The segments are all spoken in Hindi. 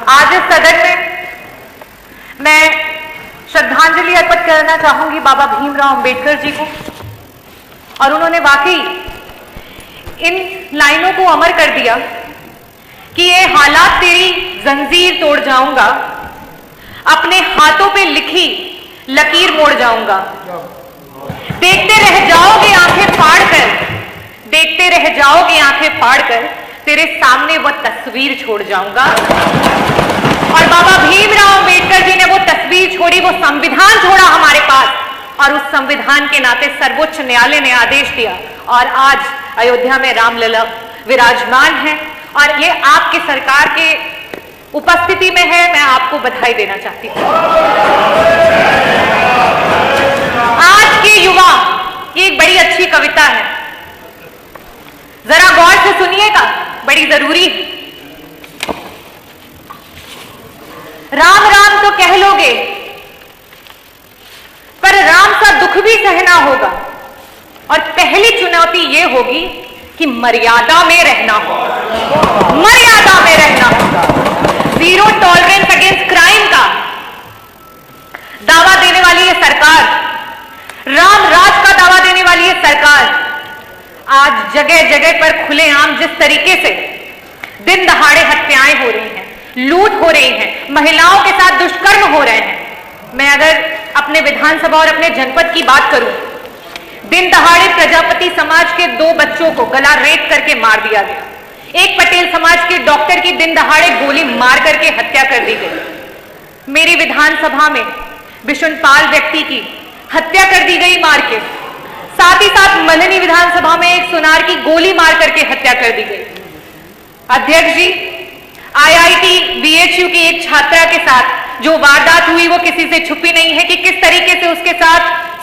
आज इस सदन में मैं श्रद्धांजलि अर्पित करना चाहूंगी बाबा भीमराव अंबेडकर जी को। और उन्होंने वाकई इन लाइनों को अमर कर दिया कि ये हालात तेरी जंजीर तोड़ जाऊंगा, अपने हाथों पे लिखी लकीर मोड़ जाऊंगा, देखते रह जाओगे आंखें फाड़ कर, देखते रह जाओगे आंखें फाड़ कर, तेरे सामने वो तस्वीर छोड़ जाऊंगा। और बाबा भीमराव अंबेडकर जी ने वो तस्वीर छोड़ी, वो संविधान छोड़ा हमारे पास, और उस संविधान के नाते सर्वोच्च न्यायालय ने आदेश दिया और आज अयोध्या में रामलला विराजमान है और ये आपकी सरकार के उपस्थिति में है। मैं आपको बधाई देना चाहती हूँ। आज के युवा, ये एक बड़ी अच्छी कविता है, जरा गौर से सुनिएगा, बड़ी जरूरी है। राम राम तो कह लोगे पर राम सा दुख भी सहना होगा, और पहली चुनौती यह होगी कि मर्यादा में रहना होगा, मर्यादा में रहना होगा। जीरो टॉलरेंस अगेंस्ट क्राइम का दावा देने वाली ये सरकार, राम राज का दावा देने वाली ये सरकार, आज जगह जगह पर खुलेआम जिस तरीके से दिन दहाड़े हत्याएं हो रही हैं, लूट हो रही है, महिलाओं के साथ दुष्कर्म हो रहे हैं। मैं अगर अपने विधानसभा और अपने जनपद की बात करूं, दिन दहाड़े प्रजापति समाज के 2 बच्चों को गला रेत करके मार दिया गया, एक पटेल समाज के डॉक्टर की दिन दहाड़े गोली मार करके हत्या कर दी गई, मेरी विधानसभा में बिशुनपाल व्यक्ति की हत्या कर दी गई मार के, साथ ही साथ मल्हनी विधानसभा में एक सुनार की गोली मार करके हत्या कर दी गई। अध्यक्ष जी, आईआईटी बीएचयू की एक छात्रा के साथ जो वारदात हुई वो किसी से छुपी नहीं है कि किस तरीके से उसके साथ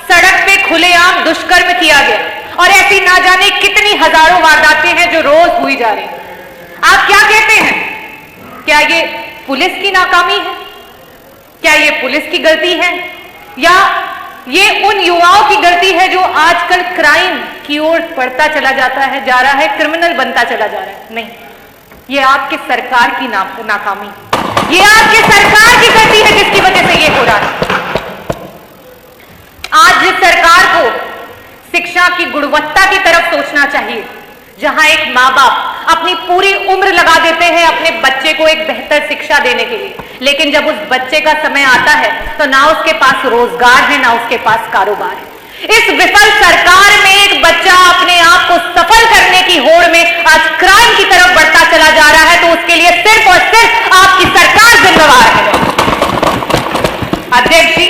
सड़क पे खुलेआम दुष्कर्म किया गया, और ऐसी ना जाने कितनी हजारों वारदातें हैं जो रोज हुई जा रही हैं। आप क्या कहते हैं, क्या ये पुलिस की नाकामी है, क्या ये पुलिस की गलती है, या ये उन युवाओं की गलती है जो आजकल क्राइम की ओर बढ़ता चला जाता है, जा रहा है, क्रिमिनल बनता चला जा रहा है? नहीं, ये आपकी सरकार की नाकामी, ये आपकी सरकार की गलती है जिसकी वजह से ये हो रहा है। आज जिस सरकार को शिक्षा की गुणवत्ता की तरफ सोचना चाहिए, जहां एक माँ बाप अपनी पूरी उम्र लगा देते हैं अपने बच्चे को एक बेहतर शिक्षा देने के लिए, लेकिन जब उस बच्चे का समय आता है तो ना उसके पास रोजगार है, ना उसके पास कारोबार है। इस विफल सरकार में एक बच्चा अपने आप को सफल करने की होड़ में आज क्राइम की तरफ बढ़ता चला जा रहा है, तो उसके लिए सिर्फ और सिर्फ आपकी सरकार जिम्मेवार है। अध्यक्ष जी,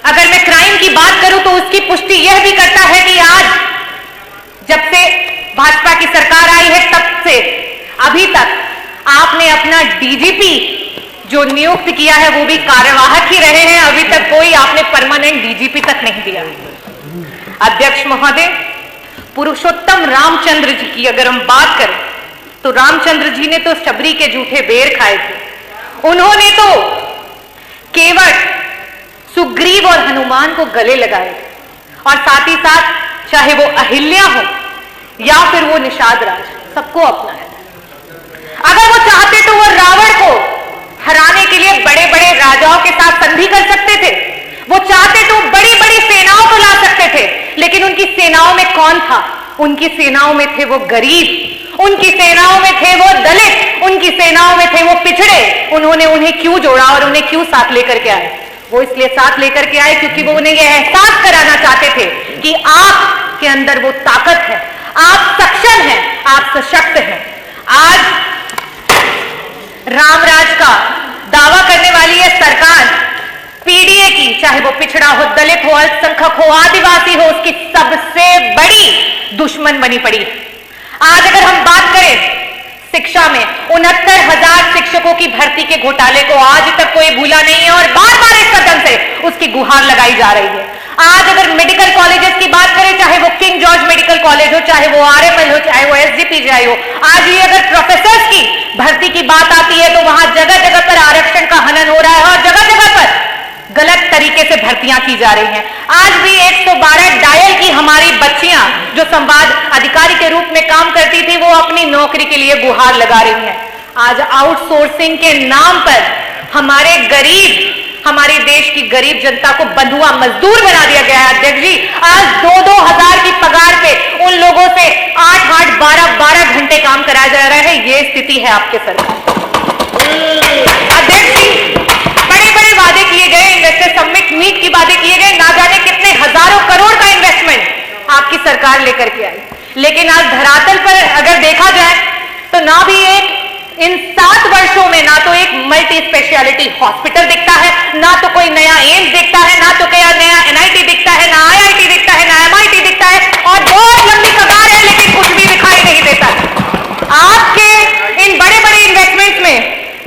अगर मैं क्राइम की बात करूं तो उसकी पुष्टि यह भी करता है कि आज जब से भाजपा की सरकार आई है तब से अभी तक आपने अपना डीजीपी जो नियुक्त किया है वो भी कार्यवाहक ही रहे हैं, अभी तक कोई आपने परमानेंट डीजीपी तक नहीं दिया। अध्यक्ष महोदय, पुरुषोत्तम रामचंद्र जी की अगर हम बात करें तो रामचंद्र जी ने तो शबरी के जूठे बेर खाए थे, उन्होंने तो केवल सुग्रीव और हनुमान को गले लगाए, और साथ ही साथ चाहे वो अहिल्या हो या फिर वो निषाद राज, सबको अपनाया। अगर वो चाहते तो वो रावण को हराने के लिए बड़े बड़े राजाओं के साथ संधि कर सकते थे, वो चाहते तो बड़ी बड़ी सेनाओं को ला सकते थे, लेकिन उनकी सेनाओं में कौन था? उनकी सेनाओं में थे वो गरीब, उनकी सेनाओं में थे वो दलित, उनकी सेनाओं में थे वो पिछड़े। उन्होंने उन्हें क्यों जोड़ा और उन्हें क्यों साथ लेकर के आए? वो इसलिए साथ लेकर के आए क्योंकि वो उन्हें यह एहसास कराना चाहते थे कि आपके अंदर वो ताकत है, आप सक्षम हैं, आप सशक्त हैं। आज रामराज का दावा करने वाली ये सरकार पीडीए की, चाहे वो पिछड़ा हो, दलित हो, अल्पसंख्यक हो, आदिवासी हो, उसकी सबसे बड़ी दुश्मन बनी पड़ी। आज अगर हम बात करें शिक्षा में 69,000 शिक्षकों की भर्ती के घोटाले को आज तक कोई भूला नहीं है, और बार बार इस सदन से उसकी गुहार लगाई जा रही है। आज अगर मेडिकल कॉलेजेस की बात करें, चाहे वो किंग जॉर्ज मेडिकल कॉलेज हो, चाहे वो आरएमएल हो, चाहे वो एसजीपीजीआई हो, आज ये अगर प्रोफेसर्स की भर्ती की बात आती है तो वहां जगह जगह पर आरक्षण का हनन हो रहा है और जगह जगह पर गलत तरीके से भर्तियां की जा रही हैं। आज भी 112 डायल की हमारी बच्चियां जो संवाद अधिकारी के रूप में काम करती थी, वो अपनी नौकरी के लिए गुहार लगा रही हैं। आज आउटसोर्सिंग के नाम पर हमारे देश की गरीब जनता को बंधुआ मजदूर बना दिया गया है। अध्यक्ष जी, आज 2-2 हजार की पगार पे उन लोगों से 8-8, 12-12 घंटे काम कराया जा रहा है। ये स्थिति है आपके सरकार। अध्यक्ष जी, बड़े बड़े वादे किए गए, इन्वेस्टर समिट मीट की वादे किए गए, ना जाने कितने हजारों करोड़ का इन्वेस्टमेंट आपकी सरकार लेकर के आई, लेकिन आज धरातल पर अगर देखा जाए तो ना भी इन 7 वर्षों में ना तो एक मल्टी स्पेशलिटी हॉस्पिटल दिखता है, ना तो कोई नया एम्स दिखता है, ना तो कोई नया एनआईटी दिखता है, ना आईआईटी दिखता है, ना एमआईटी दिखता है, और बहुत लंबी कतार है लेकिन कुछ भी दिखाई नहीं देता। आपके इन बड़े बड़े इन्वेस्टमेंट्स में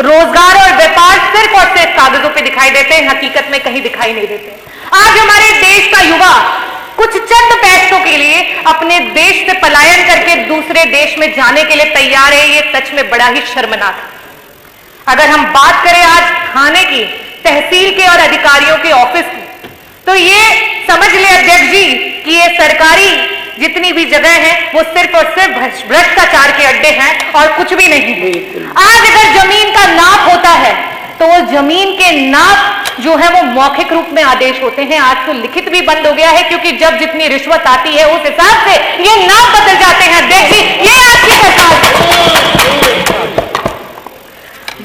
रोजगार और व्यापार सिर्फ और सिर्फ कागजों पे दिखाई देते हैं, हकीकत में कहीं दिखाई नहीं देते। आज हमारे देश का युवा कुछ चंद पैसों के लिए अपने देश से पलायन करके दूसरे देश में जाने के लिए तैयार है। ये सच में बड़ा ही शर्मनाक है। अगर हम बात करें आज थाने की, तहसील के और अधिकारियों के ऑफिस की, तो ये समझ ले अध्यक्ष जी कि ये सरकारी जितनी भी जगह है वो सिर्फ और सिर्फ भ्रष्टाचार के अड्डे हैं और कुछ भी नहीं। आज अगर जमीन का नाप होता है तो वो जमीन के नाप जो है वो मौखिक रूप में आदेश होते हैं। आज तो लिखित भी बंद हो गया है, क्योंकि जब जितनी रिश्वत आती है उस हिसाब से ये नाप बदल जाते हैं। अध्यक्ष जी, ये आपकी सरकार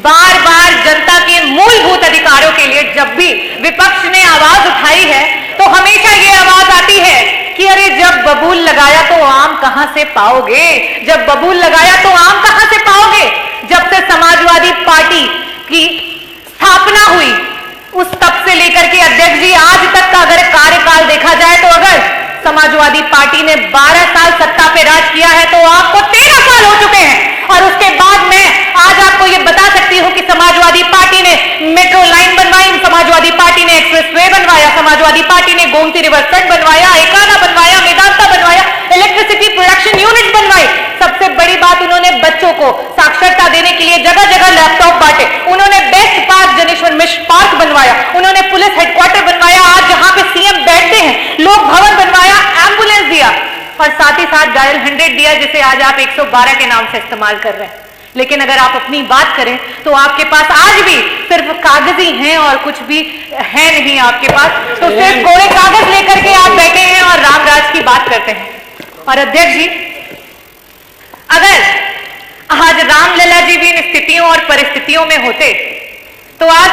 बार बार जनता के मूलभूत अधिकारों के लिए जब भी विपक्ष ने आवाज उठाई है तो हमेशा ये आवाज आती है कि अरे जब बबूल लगाया तो आम कहां से पाओगे, जब बबूल लगाया तो आम कहां से पाओगे। जब से समाजवादी पार्टी की स्थापना हुई उस तब से लेकर के अध्यक्ष जी आज तक का अगर कार्यकाल देखा जाए तो अगर समाजवादी पार्टी ने 12 साल सत्ता पे राज किया है तो आपको 13 साल हो चुके हैं। और उसके बाद मैं आज आपको यह बता सकती हूं कि समाजवादी पार्टी ने मेट्रो लाइन बनवाई, समाजवादी पार्टी ने एक्सप्रेसवे बनवाया, समाजवादी पार्टी ने गोमती रिवर फ्रंट बनवाया, एकाना बनवाया, मेदांता बनवाया, इलेक्ट्रिसिटी प्रोडक्शन यूनिट बनवाई। सबसे बड़ी बात, उन्होंने बच्चों को साक्षरता देने के लिए जगह जगह लैपटॉप बांटे, उन्होंने best park Janeshwar Mishra park बनवाया, उन्होंने पुलिस हेडक्वार्टर बनवाया, आज जहां पे सीएम बैठते हैं, लोक भवन बनवाया, एम्बुलेंस दिया और साथ ही साथ डायल 100 दिया, जिसे आज आप 112 के नाम से इस्तेमाल कर रहे हैं। लेकिन अगर आप अपनी बात करें तो आपके पास आज भी सिर्फ कागज ही हैं और कुछ भी है नहीं आपके पास। तो सिर्फ कोरे कागज लेकर के आप बैठे हैं और रामराज की बात करते हैं। और अध्यक्ष जी, अगर आज रामलला जी भी इन स्थितियों और परिस्थितियों में होते तो आज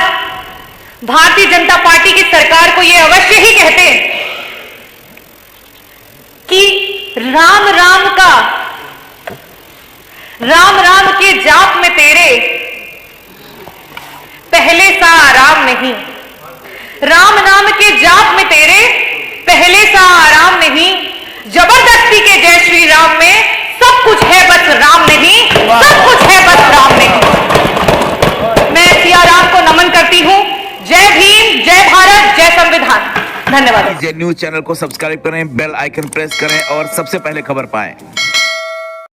भारतीय जनता पार्टी की सरकार को यह अवश्य ही कहते कि राम राम के जाप में तेरे पहले सा आराम नहीं, राम नाम के जाप में तेरे पहले सा आराम नहीं, जबरदस्ती के जय श्री राम में सब कुछ है बस राम नहीं, सब कुछ है बस राम नहीं। मैं सिया राम को नमन करती हूं। जय भीम, जय भारत, जय संविधान। धन्यवाद। न्यूज़ चैनल को सब्सक्राइब करें, बेल आइकन प्रेस करें और सबसे पहले खबर पाएं।